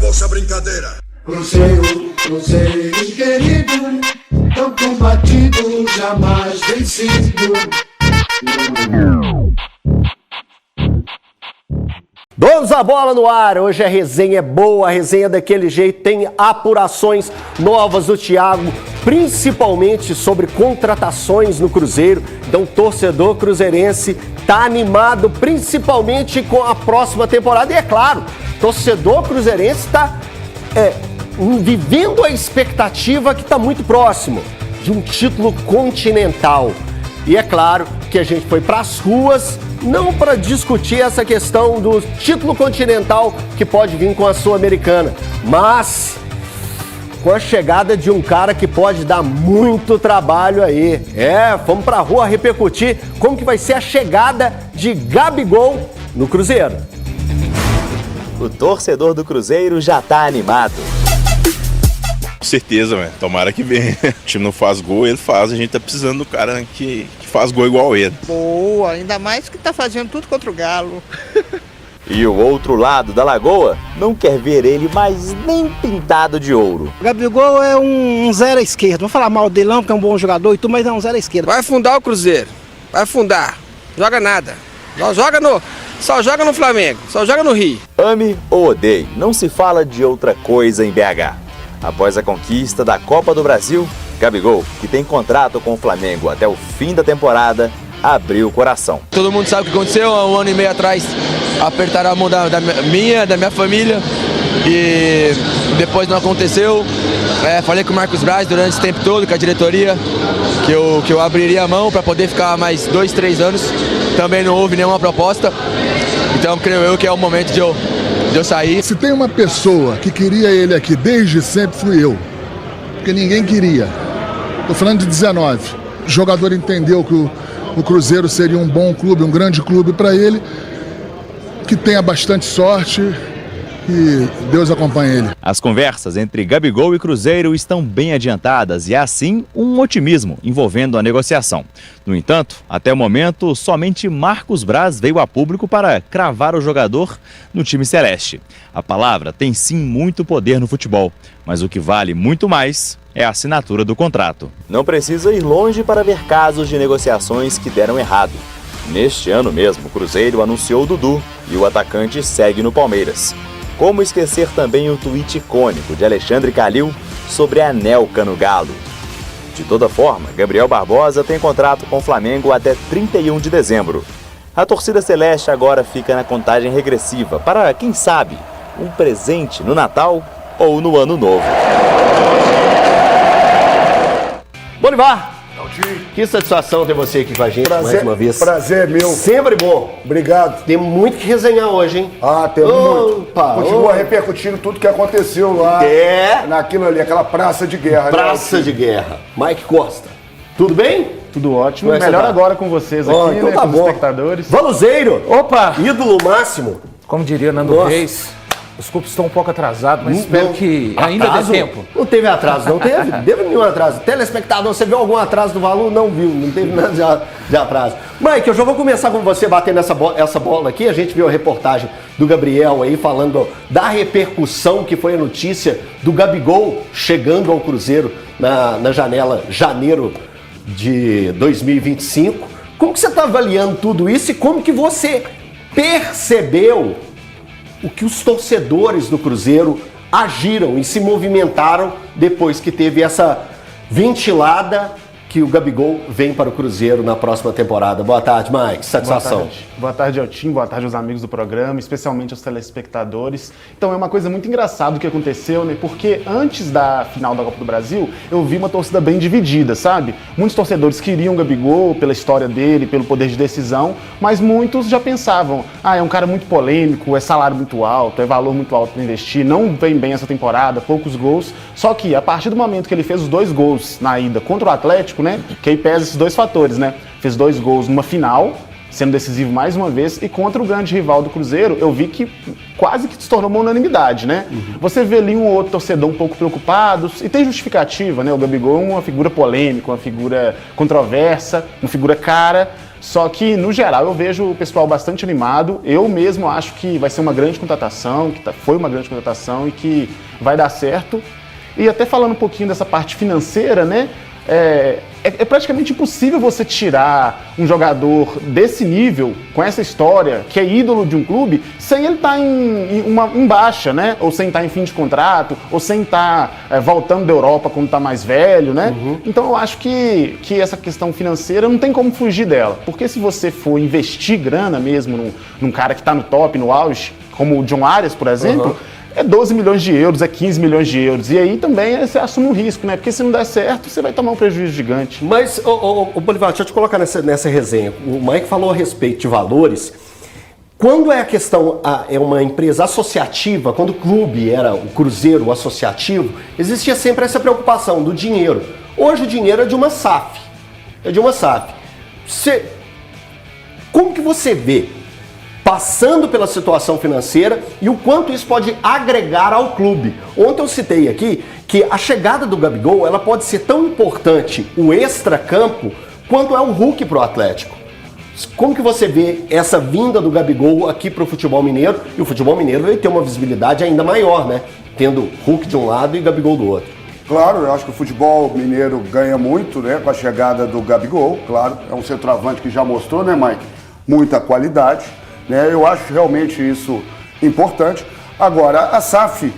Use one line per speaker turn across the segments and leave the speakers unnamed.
acabou essa brincadeira.
Cruzeiro, Cruzeiro querido, tão combatido, jamais vencido.
Donos da bola no ar, hoje a resenha é boa, a resenha é daquele jeito, tem apurações novas do Thiago, principalmente sobre contratações no Cruzeiro. Então o torcedor cruzeirense tá animado, principalmente com a próxima temporada. E é claro, o torcedor cruzeirense está vivendo a expectativa que está muito próximo de um título continental. E é claro que a gente foi para as ruas, não para discutir essa questão do título continental que pode vir com a Sul-Americana, mas com a chegada de um cara que pode dar muito trabalho aí. Vamos para a rua repercutir como que vai ser a chegada de Gabigol no Cruzeiro.
O torcedor do Cruzeiro já tá animado.
Com certeza, velho. Tomara que venha. O time não faz gol, ele faz. A gente tá precisando do cara que faz gol igual ele.
Boa, ainda mais que tá fazendo tudo contra o Galo.
E o outro lado da lagoa não quer ver ele mais nem pintado de ouro.
O Gabigol é um zero à esquerda. Vou falar mal dele não, porque é um bom jogador e tudo, mas é um zero à esquerda.
Vai afundar o Cruzeiro. Vai afundar. Joga nada. Só joga no Flamengo. Só joga no Rio.
Ame ou odeie, não se fala de outra coisa em BH. Após a conquista da Copa do Brasil, Gabigol, que tem contrato com o Flamengo até o fim da temporada, abriu o coração.
Todo mundo sabe o que aconteceu há 1 ano e meio atrás. Apertaram a mão da minha família e depois não aconteceu. Falei com o Marcos Braz durante esse tempo todo, com a diretoria, que eu abriria a mão para poder ficar mais 2, 3 anos. Também não houve nenhuma proposta, então creio eu que é o momento de eu sair.
Se tem uma pessoa que queria ele aqui desde sempre, fui eu, porque ninguém queria. Estou falando de 19. O jogador entendeu que o Cruzeiro seria um bom clube, um grande clube para ele, que tenha bastante sorte e Deus acompanhe ele.
As conversas entre Gabigol e Cruzeiro estão bem adiantadas e há sim um otimismo envolvendo a negociação. No entanto, até o momento, somente Marcos Braz veio a público para cravar o jogador no time celeste. A palavra tem sim muito poder no futebol, mas o que vale muito mais é a assinatura do contrato. Não precisa ir longe para ver casos de negociações que deram errado. Neste ano mesmo, o Cruzeiro anunciou o Dudu e o atacante segue no Palmeiras. Como esquecer também o tweet icônico de Alexandre Calil sobre a Anelka no Galo. De toda forma, Gabriel Barbosa tem contrato com o Flamengo até 31 de dezembro. A torcida celeste agora fica na contagem regressiva para, quem sabe, um presente no Natal ou no Ano Novo.
Bolivar, que satisfação ter você aqui com a gente mais uma vez.
Prazer meu.
Sempre bom.
Obrigado.
Tem muito que resenhar hoje, hein?
Temos muito. Continua repercutindo tudo que aconteceu lá. Naquilo ali, aquela praça de guerra.
Praça de guerra. Mike Costa. Tudo bem?
Tudo ótimo. Melhor agora com vocês aqui,
então
né?
Tá
com
bom.
Os espectadores.
Valuzeiro.
Opa!
Ídolo máximo.
Como diria Nando Reis, os culpos estão um pouco atrasados, mas espero que ainda dê tempo.
Não teve atraso, não teve? Teve nenhum atraso. Telespectador, você viu algum atraso do Valu? Não viu, não teve nada de atraso. Mike, eu já vou começar com você batendo essa bola aqui. A gente viu a reportagem do Gabriel aí falando da repercussão que foi a notícia do Gabigol chegando ao Cruzeiro na janela janeiro de 2025. Como que você está avaliando tudo isso e como que você percebeu o que os torcedores do Cruzeiro agiram e se movimentaram depois que teve essa ventilada que o Gabigol vem para o Cruzeiro na próxima temporada? Boa tarde, Mike. Satisfação.
Boa tarde ao time, boa tarde aos amigos do programa, especialmente aos telespectadores. Então é uma coisa muito engraçada o que aconteceu, né? Porque antes da final da Copa do Brasil, eu vi uma torcida bem dividida, sabe? Muitos torcedores queriam o Gabigol pela história dele, pelo poder de decisão, mas muitos já pensavam, é um cara muito polêmico, é salário muito alto, é valor muito alto para investir, não vem bem essa temporada, poucos gols. Só que a partir do momento que ele fez os 2 gols na ida contra o Atlético, né? Que aí pesa esses 2 fatores, né? Fez 2 gols numa final, sendo decisivo mais uma vez, e contra o grande rival do Cruzeiro, eu vi que quase que se tornou uma unanimidade, né? Você vê ali um ou outro torcedor um pouco preocupado, e tem justificativa, né? O Gabigol é uma figura polêmica, uma figura controversa, uma figura cara, Só que, no geral, eu vejo o pessoal bastante animado. Eu mesmo acho que vai ser uma grande contratação, foi uma grande contratação e que vai dar certo. E até falando um pouquinho dessa parte financeira, né? É praticamente impossível você tirar um jogador desse nível, com essa história, que é ídolo de um clube, sem ele estar em baixa, né? Ou sem estar em fim de contrato, ou sem estar voltando da Europa quando está mais velho, né? Então eu acho que essa questão financeira não tem como fugir dela. Porque se você for investir grana mesmo num cara que está no top, no auge, como o John Arias, por exemplo, é 12 milhões de euros, é 15 milhões de euros. E aí também você assume um risco, né? Porque se não der certo, você vai tomar um prejuízo gigante.
Mas, Bolivar, deixa eu te colocar nessa resenha. O Mike falou a respeito de valores. Quando é a questão, é uma empresa associativa, quando o clube era o Cruzeiro associativo, existia sempre essa preocupação do dinheiro. Hoje o dinheiro é de uma SAF. Como que você vê, passando pela situação financeira, e o quanto isso pode agregar ao clube? Ontem eu citei aqui que a chegada do Gabigol, ela pode ser tão importante, o extracampo, quanto é o Hulk para o Atlético. Como que você vê essa vinda do Gabigol aqui para o futebol mineiro? E o futebol mineiro vai ter uma visibilidade ainda maior, né? Tendo Hulk de um lado e Gabigol do outro.
Claro, eu acho que o futebol mineiro ganha muito, né, com a chegada do Gabigol. Claro, é um centroavante que já mostrou, né, Mike? Muita qualidade. Né, eu acho realmente isso importante. Agora, a SAF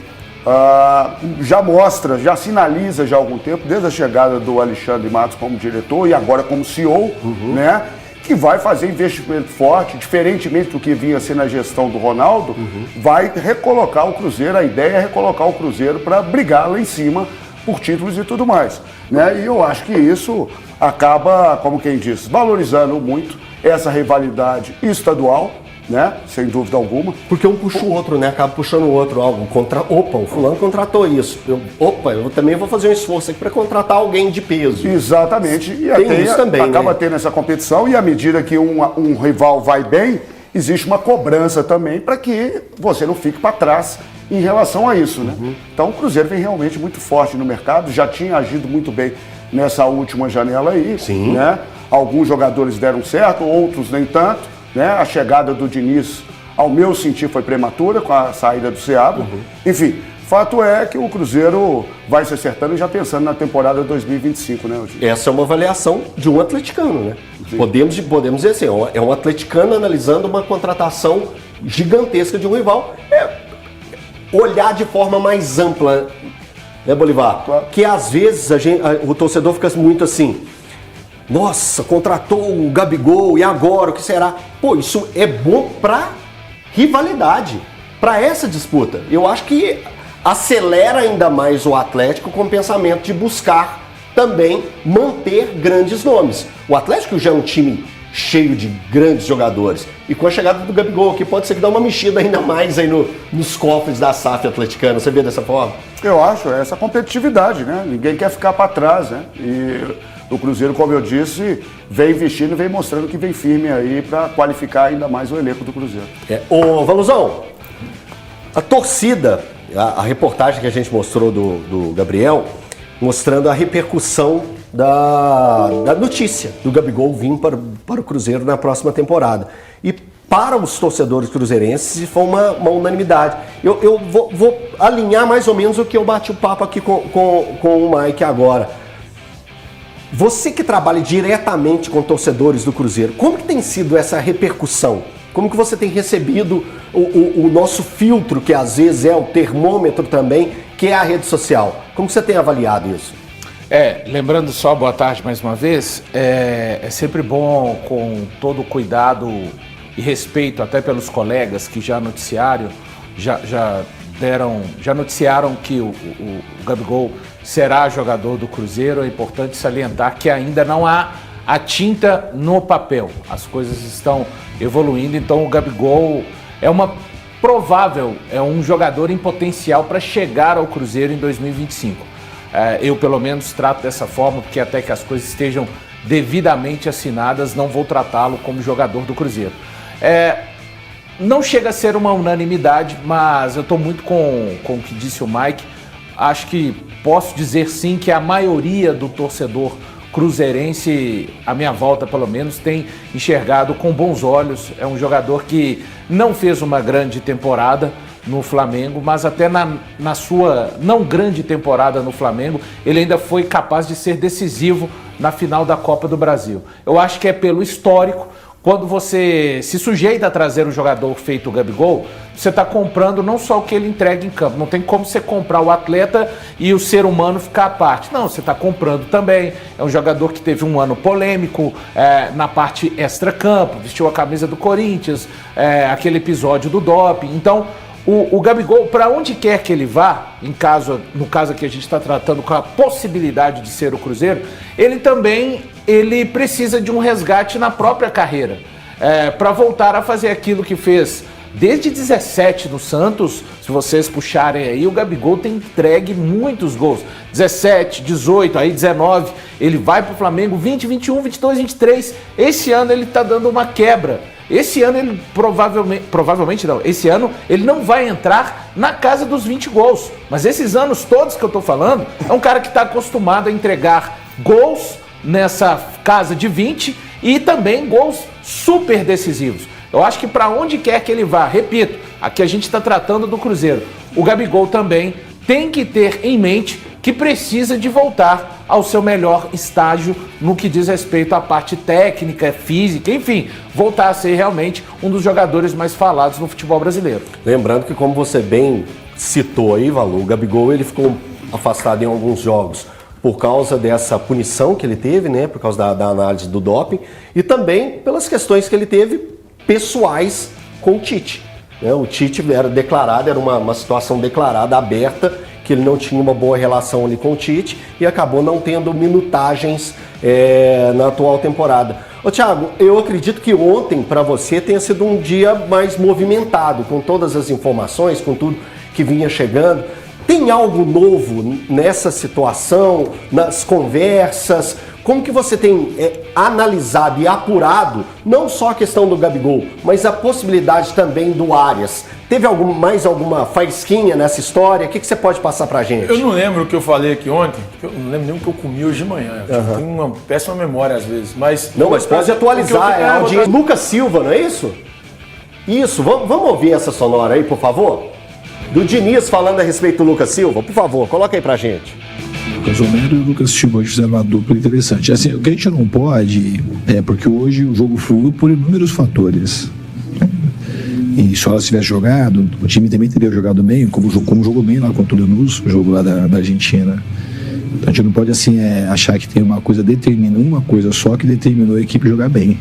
já mostra, já sinaliza já há algum tempo, desde a chegada do Alexandre Matos como diretor e agora como CEO, né, que vai fazer investimento forte, diferentemente do que vinha sendo a gestão do Ronaldo, vai recolocar o Cruzeiro, a ideia é recolocar o Cruzeiro para brigar lá em cima por títulos e tudo mais. Né, e eu acho que isso acaba, como quem diz, valorizando muito essa rivalidade estadual, né? Sem dúvida alguma.
Porque um puxa o outro, né? Acaba puxando o outro. Opa, o fulano contratou isso. Eu também vou fazer um esforço aqui para contratar alguém de peso.
Exatamente. E
tem isso também,
acaba
né?
tendo essa competição, e à medida que um rival vai bem, existe uma cobrança também para que você não fique para trás em relação a isso, né? Então o Cruzeiro vem realmente muito forte no mercado, já tinha agido muito bem nessa última janela aí.
Sim.
Né? Alguns jogadores deram certo, outros nem tanto. Né? A chegada do Diniz, ao meu sentir, foi prematura com a saída do Seabra. Enfim, fato é que o Cruzeiro vai se acertando e já pensando na temporada 2025, né, Eugênio?
Essa é uma avaliação de um atleticano, né? Podemos dizer assim, é um atleticano analisando uma contratação gigantesca de um rival. Olhar de forma mais ampla, né, Bolivar?
Claro.
Que às vezes o torcedor fica muito assim: nossa, contratou o Gabigol e agora o que será? Pô, isso é bom pra rivalidade, pra essa disputa. Eu acho que acelera ainda mais o Atlético com o pensamento de buscar também manter grandes nomes. O Atlético já é um time cheio de grandes jogadores, e com a chegada do Gabigol aqui pode ser que dá uma mexida ainda mais aí nos cofres da SAF atleticana. Você vê dessa forma?
Eu acho, essa competitividade, né? Ninguém quer ficar para trás, né? E o Cruzeiro, como eu disse, vem investindo, vem mostrando que vem firme aí para qualificar ainda mais o elenco do Cruzeiro.
Ô, Valuzão, a torcida, a reportagem que a gente mostrou do Gabriel, mostrando a repercussão da notícia do Gabigol vir para o Cruzeiro na próxima temporada. E para os torcedores cruzeirenses foi uma unanimidade. Eu vou alinhar mais ou menos o que eu bati o papo aqui com o Mike agora. Você que trabalha diretamente com torcedores do Cruzeiro, como que tem sido essa repercussão? Como que você tem recebido o nosso filtro, que às vezes é o termômetro também, que é a rede social? Como que você tem avaliado isso?
Lembrando só, boa tarde mais uma vez, é sempre bom, com todo o cuidado e respeito até pelos colegas que já noticiaram que o Gabigol será jogador do Cruzeiro. É importante salientar que ainda não há a tinta no papel. As coisas estão evoluindo, então o Gabigol é um jogador em potencial para chegar ao Cruzeiro em 2025. Eu pelo menos trato dessa forma, porque até que as coisas estejam devidamente assinadas, não vou tratá-lo como jogador do Cruzeiro. Não chega a ser uma unanimidade, mas eu estou muito com o que disse o Mike. Acho que posso dizer sim que a maioria do torcedor cruzeirense, à minha volta pelo menos, tem enxergado com bons olhos. É um jogador que não fez uma grande temporada no Flamengo, mas até na sua não grande temporada no Flamengo, ele ainda foi capaz de ser decisivo na final da Copa do Brasil. Eu acho que é pelo histórico. Quando você se sujeita a trazer um jogador feito o Gabigol, você está comprando não só o que ele entrega em campo. Não tem como você comprar o atleta e o ser humano ficar à parte. Não, você está comprando também. É um jogador que teve um ano polêmico na parte extra-campo, vestiu a camisa do Corinthians, aquele episódio do doping. Então, o Gabigol, para onde quer que ele vá, no caso que a gente está tratando com a possibilidade de ser o Cruzeiro, ele precisa de um resgate na própria carreira, para voltar a fazer aquilo que fez desde 17 no Santos. Se vocês puxarem aí, o Gabigol tem entregue muitos gols, 17, 18, aí 19, ele vai para o Flamengo, 20, 21, 22, 23, esse ano ele está dando uma quebra. Esse ano ele provavelmente não, esse ano ele não vai entrar na casa dos 20 gols. Mas esses anos todos que eu tô falando, é um cara que está acostumado a entregar gols nessa casa de 20 e também gols super decisivos. Eu acho que para onde quer que ele vá, repito, aqui a gente está tratando do Cruzeiro, o Gabigol também tem que ter em mente que precisa de voltar ao seu melhor estágio no que diz respeito à parte técnica, física, enfim, voltar a ser realmente um dos jogadores mais falados no futebol brasileiro.
Lembrando que, como você bem citou aí, Valu, o Gabigol ele ficou afastado em alguns jogos por causa dessa punição que ele teve, né, por causa da análise do doping, e também pelas questões que ele teve pessoais com o Tite. O Tite era uma situação declarada, aberta, que ele não tinha uma boa relação ali com o Tite e acabou não tendo minutagens na atual temporada. Ô Thiago, eu acredito que ontem para você tenha sido um dia mais movimentado, com todas as informações, com tudo que vinha chegando. Tem algo novo nessa situação, nas conversas? Como que você tem analisado e apurado não só a questão do Gabigol, mas a possibilidade também do Arias? Teve mais alguma faísquinha nessa história? O que você pode passar pra gente?
Eu não lembro o que eu falei aqui ontem, eu não lembro nem o que eu comi hoje de manhã. Eu tenho uma péssima memória às vezes, mas...
Não, mas pode atualizar, Lucas Silva, não é isso? Isso, vamos ouvir essa sonora aí, por favor? Do Diniz falando a respeito do Lucas Silva, por favor, coloca aí pra gente.
Lucas Romero e o Lucas Silva fizeram uma dupla interessante. Assim, o que a gente não pode porque hoje o jogo fluiu por inúmeros fatores. E se ela tivesse jogado, o time também teria jogado bem, como jogou bem lá contra o Lanús, o jogo lá da Argentina. Então a gente não pode achar que tem uma coisa só que determinou a equipe jogar bem.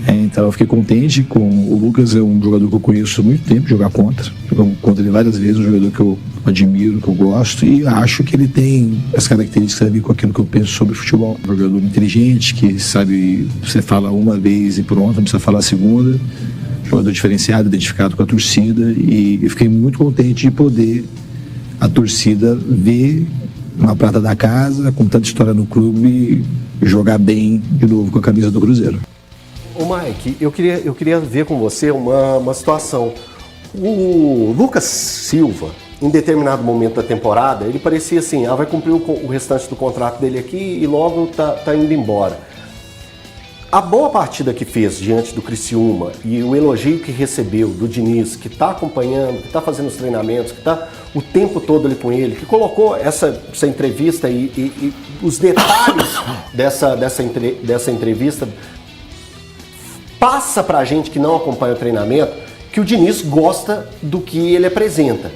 Então eu fiquei contente com o Lucas, é um jogador que eu conheço há muito tempo, jogar contra ele várias vezes, um jogador que eu admiro, que eu gosto, e acho que ele tem as características a ver com aquilo que eu penso sobre futebol. Um jogador inteligente, que sabe, você fala uma vez e pronto, não precisa falar a segunda. Jogador diferenciado, identificado com a torcida, e eu fiquei muito contente de poder a torcida ver uma prata da casa, com tanta história no clube, jogar bem de novo com a camisa do Cruzeiro.
Ô Mike, eu queria ver com você uma situação. O Lucas Silva, em determinado momento da temporada, ele parecia assim, vai cumprir o restante do contrato dele aqui e logo tá indo embora. A boa partida que fez diante do Criciúma e o elogio que recebeu do Diniz, que está acompanhando, que está fazendo os treinamentos, que está o tempo todo ali com ele, que colocou essa entrevista e os detalhes dessa entrevista, passa pra gente que não acompanha o treinamento que o Diniz gosta do que ele apresenta.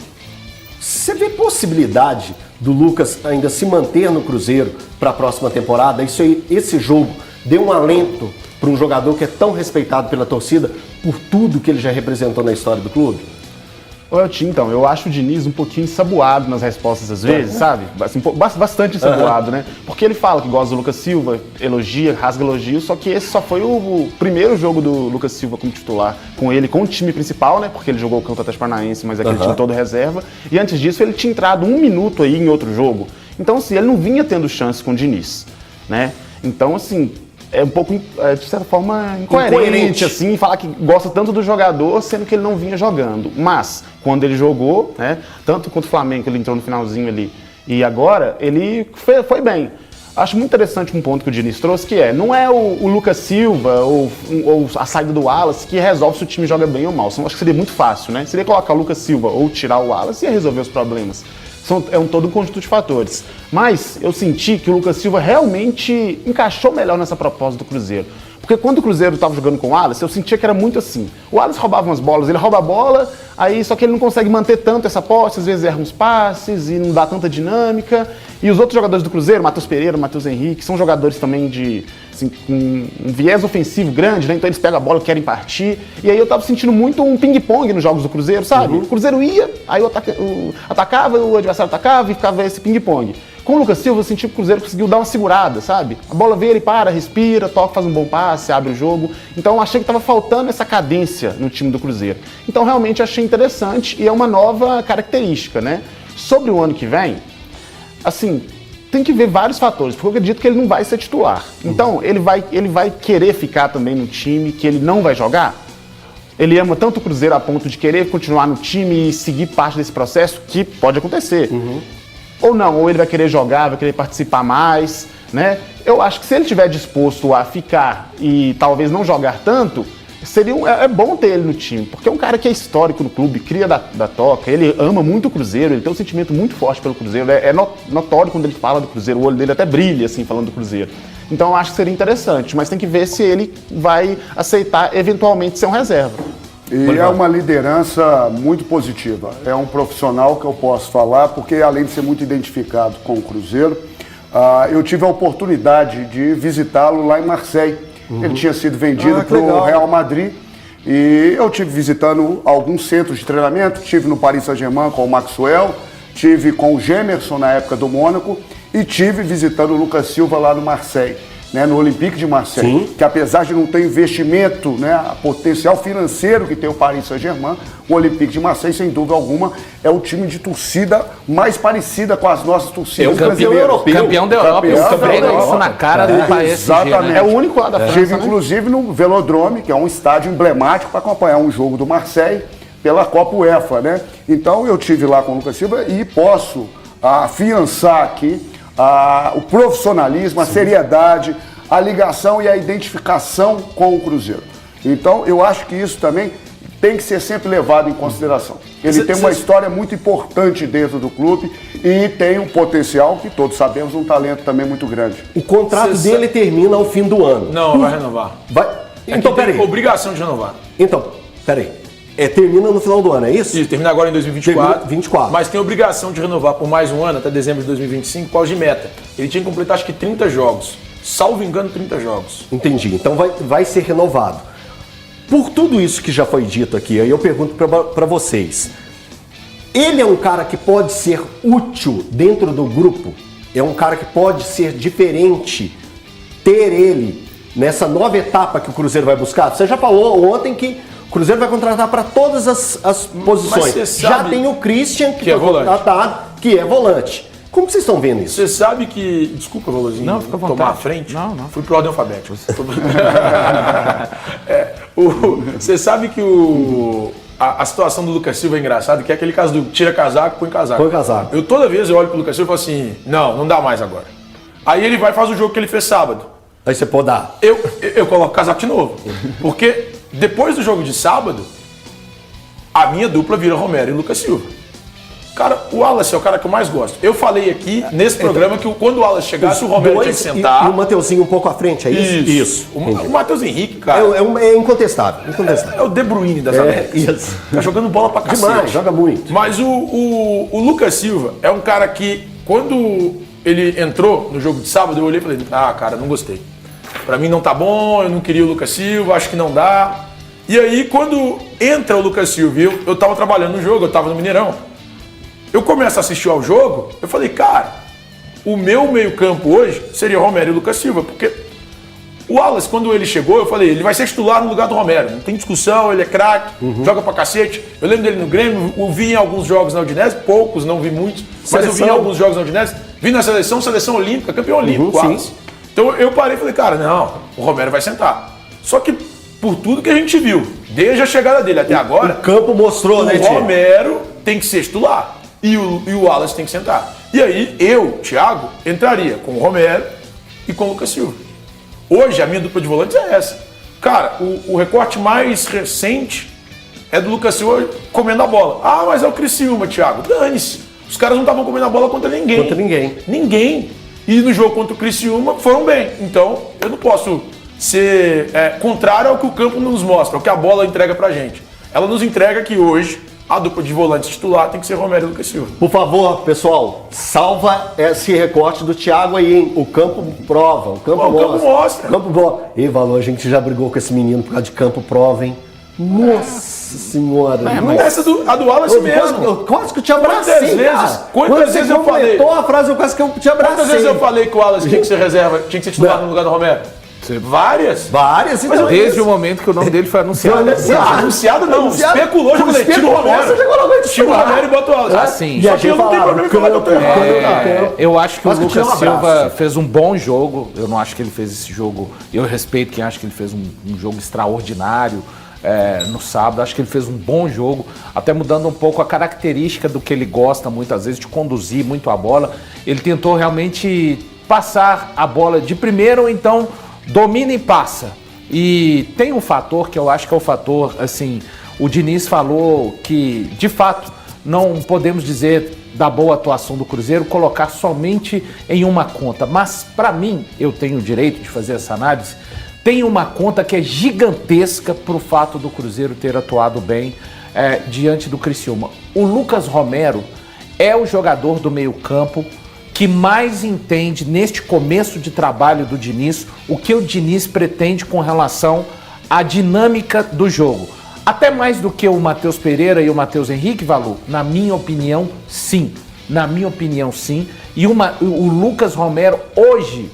Você vê possibilidade do Lucas ainda se manter no Cruzeiro para a próxima temporada? Esse jogo deu um alento para um jogador que é tão respeitado pela torcida por tudo que ele já representou na história do clube?
Então, eu acho o Diniz um pouquinho ensaboado nas respostas às vezes, sabe? Assim, bastante ensaboado, né? Porque ele fala que gosta do Lucas Silva, elogia, rasga elogio, só que esse só foi o primeiro jogo do Lucas Silva como titular, com ele, com o time principal, né? Porque ele jogou contra o Atlético Paranaense, mas aquele time todo reserva. E antes disso, ele tinha entrado 1 minuto aí em outro jogo. Então, assim, ele não vinha tendo chance com o Diniz, né? Então, assim, é um pouco, de certa forma, incoerente, assim, falar que gosta tanto do jogador, sendo que ele não vinha jogando. Mas, quando ele jogou, né, tanto contra o Flamengo, que ele entrou no finalzinho ali, e agora, ele foi bem. Acho muito interessante um ponto que o Diniz trouxe, que não é o Lucas Silva ou a saída do Wallace que resolve se o time joga bem ou mal. Acho que seria muito fácil, né? Seria colocar o Lucas Silva ou tirar o Wallace e ia resolver os problemas. É todo um conjunto de fatores. Mas eu senti que o Lucas Silva realmente encaixou melhor nessa proposta do Cruzeiro. Porque quando o Cruzeiro estava jogando com o Wallace, eu sentia que era muito assim. O Wallace roubava umas bolas, ele rouba a bola, aí só que ele não consegue manter tanto essa posse, às vezes erra uns passes e não dá tanta dinâmica. E os outros jogadores do Cruzeiro, Matheus Pereira, Matheus Henrique, são jogadores também de assim, um viés ofensivo grande, né? Então eles pegam a bola e querem partir. E aí eu tava sentindo muito um ping-pong nos jogos do Cruzeiro, sabe? O Cruzeiro ia, aí atacava, o adversário atacava e ficava esse ping-pong. Com o Lucas Silva, eu senti que o Cruzeiro conseguiu dar uma segurada, sabe? A bola veio, ele para, respira, toca, faz um bom passe, abre o jogo. Então eu achei que estava faltando essa cadência no time do Cruzeiro. Então realmente achei interessante e é uma nova característica, né? Sobre o ano que vem, assim, tem que ver vários fatores, porque eu acredito que ele não vai ser titular. Então, ele vai querer ficar também no time que ele não vai jogar? Ele ama tanto o Cruzeiro a ponto de querer continuar no time e seguir parte desse processo, que pode acontecer. Ou não, ou ele vai querer jogar, vai querer participar mais, né? Eu acho que se ele estiver disposto a ficar e talvez não jogar tanto, é bom ter ele no time, porque é um cara que é histórico no clube, cria da toca, ele ama muito o Cruzeiro, ele tem um sentimento muito forte pelo Cruzeiro, é notório quando ele fala do Cruzeiro, o olho dele até brilha, assim, falando do Cruzeiro. Então eu acho que seria interessante, mas tem que ver se ele vai aceitar eventualmente ser um reserva.
E é uma liderança muito positiva. É um profissional que eu posso falar, porque além de ser muito identificado com o Cruzeiro, eu tive a oportunidade de visitá-lo lá em Marseille. Ele tinha sido vendido para o Real Madrid e eu tive visitando alguns centros de treinamento. Tive no Paris Saint-Germain com o Maxwell, tive com o Gemerson na época do Mônaco e tive visitando o Lucas Silva lá no Marseille. Né, no Olympique de Marseille, que apesar de não ter investimento, né, potencial financeiro que tem o Paris Saint-Germain, o Olympique de Marseille, sem dúvida alguma, é o time de torcida mais parecida com as nossas torcidas brasileiras.
Campeão da Europa, isso na cara do PSG.
Exatamente.
Né?
É o único lá da França. Estive, inclusive, no Velodrome, que é um estádio emblemático para acompanhar um jogo do Marseille pela Copa UEFA, né? Então, eu estive lá com o Lucas Silva e posso afiançar aqui o profissionalismo, a seriedade, a ligação e a identificação com o Cruzeiro. Então, eu acho que isso também tem que ser sempre levado em consideração. Ele tem uma história muito importante dentro do clube e tem um potencial, que todos sabemos, um talento também muito grande.
O contrato dele termina ao fim do ano.
Não, vai renovar.
Então, peraí.
Obrigação de renovar.
Então, peraí. Termina no final do ano, é isso?
Isso, termina agora em 2024.
24.
Mas tem obrigação de renovar por mais um ano, até dezembro de 2025, com de meta. Ele tinha que completar, acho que 30 jogos. Salvo engano, 30 jogos.
Entendi. Então vai ser renovado. Por tudo isso que já foi dito aqui, aí eu pergunto para vocês. Ele é um cara que pode ser útil dentro do grupo? É um cara que pode ser diferente? Ter ele nessa nova etapa que o Cruzeiro vai buscar? Você já falou ontem que o Cruzeiro vai contratar para todas as posições. Já tem o Christian, que foi contratado, que é volante. Como vocês estão vendo isso?
Você sabe que... Desculpa, Valorzinho.
Não, fica à vontade.
Tomar a frente.
Não.
Fui por ordem alfabética. Você sabe que a situação do Lucas Silva é engraçada, que é aquele caso do tira casaco, põe casaco.
Põe casaco.
Toda vez eu olho pro Lucas Silva e falo assim, não dá mais agora. Aí ele vai e faz o jogo que ele fez sábado.
Aí você pode dar.
Eu coloco o casaco de novo. Porque depois do jogo de sábado, a minha dupla vira Romero e Lucas Silva. Cara, o Wallace é o cara que eu mais gosto. Eu falei aqui nesse programa que quando o Wallace chegasse, o Romero tinha que sentar.
E o Mateuzinho um pouco à frente, é isso?
Isso. O Matheus Henrique, cara.
É incontestável.
É o De Bruyne das Américas.
Isso.
Tá jogando bola pra cacete.
Demais, joga muito.
Mas o Lucas Silva é um cara que, quando ele entrou no jogo de sábado, eu olhei e falei, cara, não gostei. Pra mim não tá bom, eu não queria o Lucas Silva, acho que não dá. E aí, quando entra o Lucas Silva, eu tava trabalhando no jogo, eu tava no Mineirão. Eu começo a assistir ao jogo, eu falei, cara, o meu meio-campo hoje seria Romero e Lucas Silva, porque o Wallace, quando ele chegou, eu falei, ele vai ser titular no lugar do Romero, não tem discussão, ele é craque, joga pra cacete. Eu lembro dele no Grêmio, eu vi em alguns jogos na Udinese, poucos, não vi muitos, mas eu vi em alguns jogos na Udinese, vi na seleção olímpica, campeão olímpico, Wallace. Então eu parei e falei, cara, não, o Romero vai sentar. Só que por tudo que a gente viu, desde a chegada dele até agora,
o campo mostrou, né,
o Romero tem que ser titular. E o Wallace tem que sentar. E aí, eu, Thiago, entraria com o Romero e com o Lucas Silva. Hoje, a minha dupla de volantes é essa. Cara, o recorte mais recente é do Lucas Silva comendo a bola. Ah, mas é o Criciúma, Thiago. Dane-se. Os caras não estavam comendo a bola contra ninguém.
Contra ninguém.
Ninguém. E no jogo contra o Criciúma foram bem. Então, eu não posso ser contrário ao que o campo nos mostra, ao que a bola entrega pra gente. Ela nos entrega que hoje a dupla de volantes titular tem que ser Romero e Lucas Silva.
Por favor, pessoal, salva esse recorte do Thiago aí, hein? O campo prova, o campo mostra. O campo mostra. E Valor, a gente já brigou com esse menino por causa de campo prova, hein? Nossa senhora.
Essa a do Wallace mesmo.
Eu quase que eu te abracei,
Quantas vezes eu falei?
a frase, eu quase que eu te abracei.
Quantas vezes eu falei que o Wallace tinha que ser reserva, tinha que ser titular no lugar do Romero? Várias.
Então,
desde o momento que o nome dele foi anunciado.
Anunciado não, especulou, já falei, tira o Romero. Tira o Romero e bota o Wallace.
Assim,
só que eu não tenho problema em falar que eu tô errado.
Eu acho que o Lucas Silva fez um bom jogo. Eu não acho que ele fez esse jogo. Eu respeito quem acha que ele fez um jogo extraordinário no sábado. Acho que ele fez um bom jogo, até mudando um pouco a característica do que ele gosta muitas vezes, de conduzir muito a bola. Ele tentou realmente passar a bola de primeira ou então domina e passa. E tem um fator que eu acho que é o fator, assim, o Diniz falou que, de fato, não podemos dizer da boa atuação do Cruzeiro, colocar somente em uma conta. Mas, para mim, eu tenho o direito de fazer essa análise, tem uma conta que é gigantesca para o fato do Cruzeiro ter atuado bem diante do Criciúma. O Lucas Romero é o jogador do meio-campo que mais entende, neste começo de trabalho do Diniz, o que o Diniz pretende com relação à dinâmica do jogo. Até mais do que o Matheus Pereira e o Matheus Henrique, Valu, na minha opinião, sim. Na minha opinião, sim. E o Lucas Romero, hoje,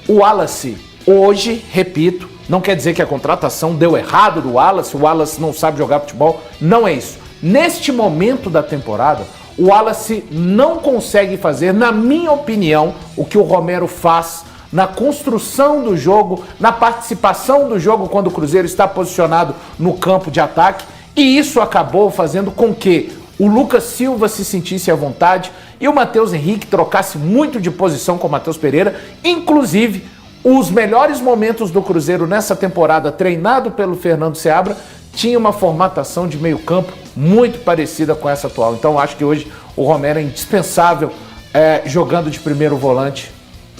o Wallace, hoje, repito, não quer dizer que a contratação deu errado do Wallace, o Wallace não sabe jogar futebol, não é isso. Neste momento da temporada, o Wallace não consegue fazer, na minha opinião, o que o Romero faz na construção do jogo, na participação do jogo quando o Cruzeiro está posicionado no campo de ataque, e isso acabou fazendo com que o Lucas Silva se sentisse à vontade e o Matheus Henrique trocasse muito de posição com o Matheus Pereira. Inclusive, os melhores momentos do Cruzeiro nessa temporada, treinado pelo Fernando Seabra, tinha uma formatação de meio campo muito parecida com essa atual. Então acho que hoje o Romero é indispensável jogando de primeiro volante,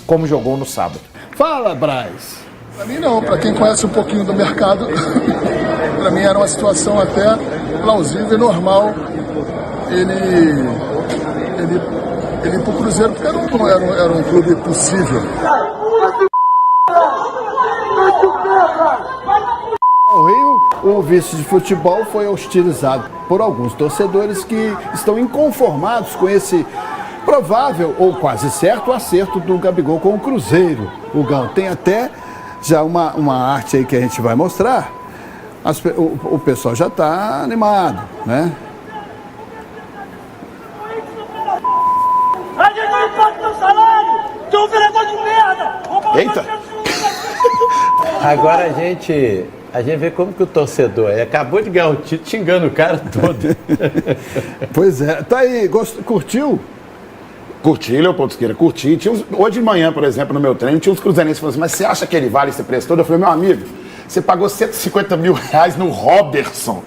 como jogou no sábado.
Fala, Braz. Para mim não, para quem conhece um pouquinho do mercado, para mim era uma situação até plausível e normal ele ir pro Cruzeiro, porque era um clube possível.
No Rio, o vice de futebol foi hostilizado por alguns torcedores que estão inconformados com esse provável ou quase certo acerto do Gabigol com o Cruzeiro. O Gão tem até já uma arte aí que a gente vai mostrar. O pessoal já está animado, né?
A gente não pode ter salário! Tu é um vereador de merda!
Eita!
Agora a gente vê como que o torcedor acabou de ganhar o título xingando o cara todo.
Pois é. Tá aí, curtiu?
Curti, Leopoldo Siqueira, curti. Hoje de manhã, por exemplo, no meu treino, tinha uns cruzeirenses que falaram assim, mas você acha que ele vale esse preço todo? Eu falei, meu amigo, você pagou R$150 mil no Robertson.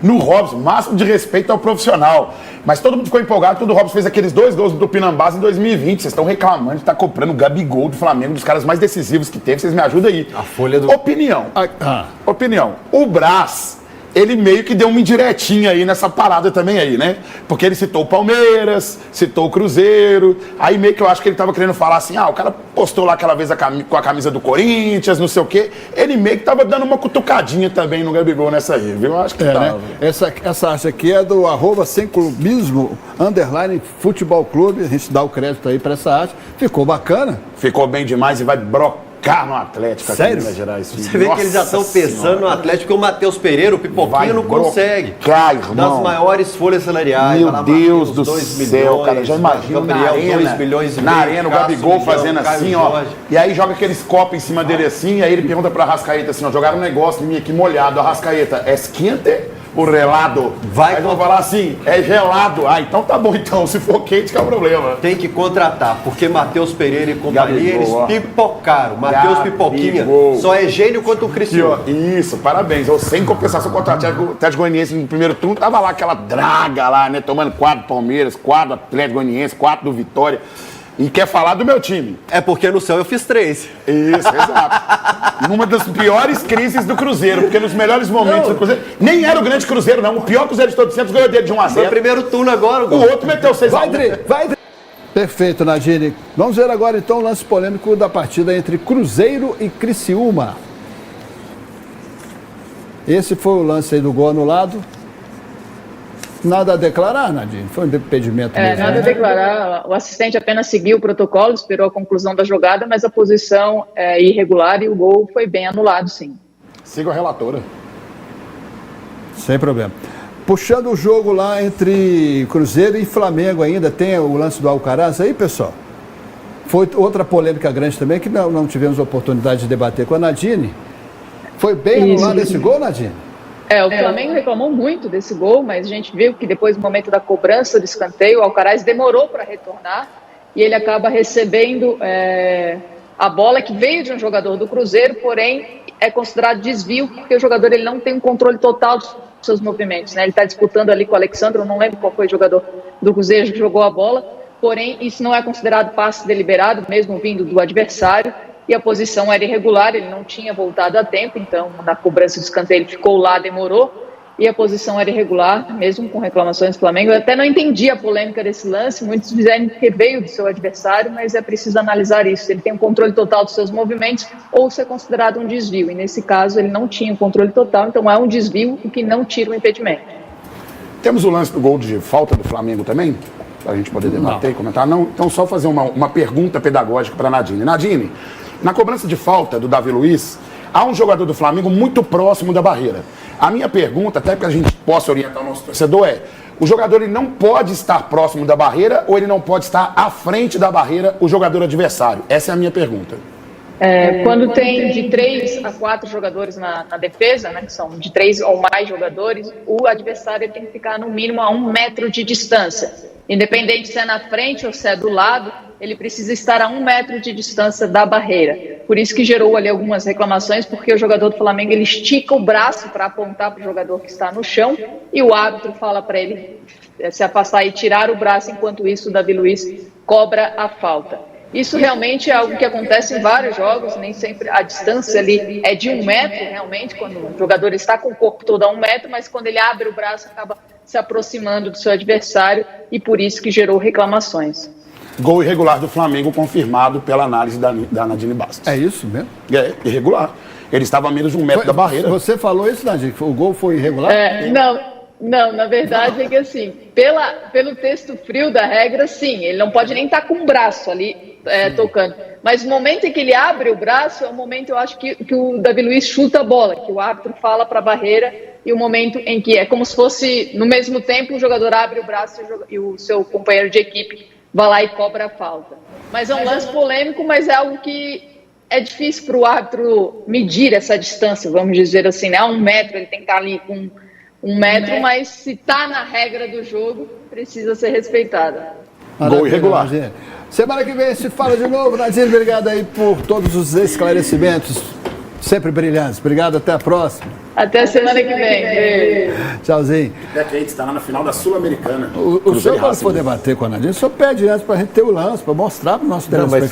No Robson, máximo de respeito ao profissional. Mas todo mundo ficou empolgado quando o Robson fez aqueles 2 gols do Tupinambás em 2020. Vocês estão reclamando de estar comprando o Gabigol do Flamengo, dos caras mais decisivos que teve. Vocês me ajudam aí.
A folha do...
Opinião. Opinião. O Brás, ele meio que deu uma indiretinha aí nessa parada também aí, né? Porque ele citou o Palmeiras, citou o Cruzeiro. Aí meio que eu acho que ele tava querendo falar assim, o cara postou lá aquela vez com a camisa do Corinthians, não sei o quê. Ele meio que tava dando uma cutucadinha também no Gabigol nessa aí, viu? Eu acho que tava.
Né? Essa arte aqui é do @semclubismo _futebol clube. A gente dá o crédito aí pra essa arte. Ficou bacana.
Ficou bem demais e vai brocar no Atlético.
Sério?
Aqui em Minas Gerais.
Você vê que eles já estão pensando no Atlético, porque o Matheus Pereira, o Pipoquinho, não consegue.
Irmão.
Das maiores folhas salariais.
Meu Deus do céu, cara. Já imagina na arena.
2 milhões e
na
meio,
arena, o Gabigol fazendo assim, ó. E aí joga aqueles copos em cima dele assim, e aí ele pergunta pra Arrascaeta assim, ó, jogaram um negócio em mim aqui molhado. Arrascaeta, é quente o relado. Aí vão falar assim, é gelado. Ah, então tá bom então, se for quente que é o problema.
Tem que contratar, porque Matheus Pereira e companhia, eles pipocaram. Matheus Pipoquinha só é gênio quanto o Criciúma.
Isso, parabéns. Eu, sem compensação contra o Atlético Goianiense no primeiro turno, tava lá aquela draga lá, né? Tomando 4 do Palmeiras, 4 do Atlético Goianiense, 4 do Vitória. E quer falar do meu time.
É porque no céu eu fiz 3.
Isso, exato. Numa das piores crises do Cruzeiro, porque nos melhores momentos do Cruzeiro, nem era o grande Cruzeiro, não. O pior Cruzeiro de todos os tempos ganhou dele de 1 a 0.
Foi o primeiro turno agora.
O outro meteu 6 a 1.
Vai, Dri. Perfeito, Nadine. Vamos ver agora então o lance polêmico da partida entre Cruzeiro e Criciúma. Esse foi o lance aí do gol anulado. Nada a declarar, Nadine? Foi um impedimento mesmo,
nada a declarar. O assistente apenas seguiu o protocolo, esperou a conclusão da jogada, mas a posição é irregular e o gol foi bem anulado, sim.
Siga a relatora.
Sem problema. Puxando o jogo lá entre Cruzeiro e Flamengo ainda, tem o lance do Alcaraz aí, pessoal? Foi outra polêmica grande também, que não tivemos oportunidade de debater com a Nadine. Foi bem anulado esse gol, Nadine?
O Flamengo reclamou muito desse gol, mas a gente viu que depois do momento da cobrança do escanteio, o Alcaraz demorou para retornar e ele acaba recebendo a bola que veio de um jogador do Cruzeiro, porém é considerado desvio, porque o jogador ele não tem um controle total dos seus movimentos, né? Ele está disputando ali com o Alexandre, eu não lembro qual foi o jogador do Cruzeiro que jogou a bola, porém isso não é considerado passe deliberado, mesmo vindo do adversário. E a posição era irregular, ele não tinha voltado a tempo, então na cobrança do escanteio ele ficou lá, demorou, e a posição era irregular, mesmo com reclamações do Flamengo. Eu até não entendi a polêmica desse lance, muitos dizem que veio do seu adversário, mas é preciso analisar isso, se ele tem um controle total dos seus movimentos ou se é considerado um desvio, e nesse caso ele não tinha um controle total, então é um desvio, o que não tira o impedimento.
Temos o lance do gol de falta do Flamengo também, para a gente poder debater e comentar. Não, então só fazer uma pergunta pedagógica para a Nadine. Nadine, na cobrança de falta do Davi Luiz, há um jogador do Flamengo muito próximo da barreira. A minha pergunta, até para que a gente possa orientar o nosso torcedor, é: o jogador ele não pode estar próximo da barreira ou ele não pode estar à frente da barreira, o jogador adversário? Essa é a minha pergunta.
Quando tem de 3 a 4 jogadores na defesa, né, que são de 3 ou mais jogadores, o adversário ele tem que ficar no mínimo a 1 metro de distância. Independente se é na frente ou se é do lado, ele precisa estar a 1 metro de distância da barreira. Por isso que gerou ali algumas reclamações, porque o jogador do Flamengo ele estica o braço para apontar para o jogador que está no chão e o árbitro fala para ele se afastar e tirar o braço, enquanto isso o Davi Luiz cobra a falta. Isso realmente é algo que acontece em vários jogos, nem sempre a distância ali é de 1 metro, realmente, quando o jogador está com o corpo todo a 1 metro, mas quando ele abre o braço acaba se aproximando do seu adversário e por isso que gerou reclamações.
Gol irregular do Flamengo confirmado pela análise da Nadine Bastos.
É isso mesmo?
É, irregular. Ele estava a menos de 1 metro da barreira.
Você falou isso, Nadine? O gol foi irregular?
Não, na verdade é que assim, pelo texto frio da regra, sim, ele não pode nem estar com o braço ali tocando. Mas no momento em que ele abre o braço, é o momento, eu acho, que o Davi Luiz chuta a bola, que o árbitro fala para a barreira, e o momento em que é como se fosse, no mesmo tempo, o jogador abre o braço e o seu companheiro de equipe vai lá e cobra a falta. Mas é um lance polêmico, mas é algo que é difícil para o árbitro medir essa distância, vamos dizer assim, né? A 1 metro, ele tem que estar ali com 1 metro, mas se está na regra do jogo, precisa ser respeitada.
Gol irregular.
Semana que vem se fala de novo, Nadine. Obrigado aí por todos os esclarecimentos, sempre brilhantes. Obrigado, até a próxima.
Até a semana que vem.
Tchauzinho.
Até que a gente está lá na final da Sul-Americana.
O senhor, quando for debater com a Nadine, o senhor pede antes para a gente ter o lance, para mostrar para o nosso telespectador.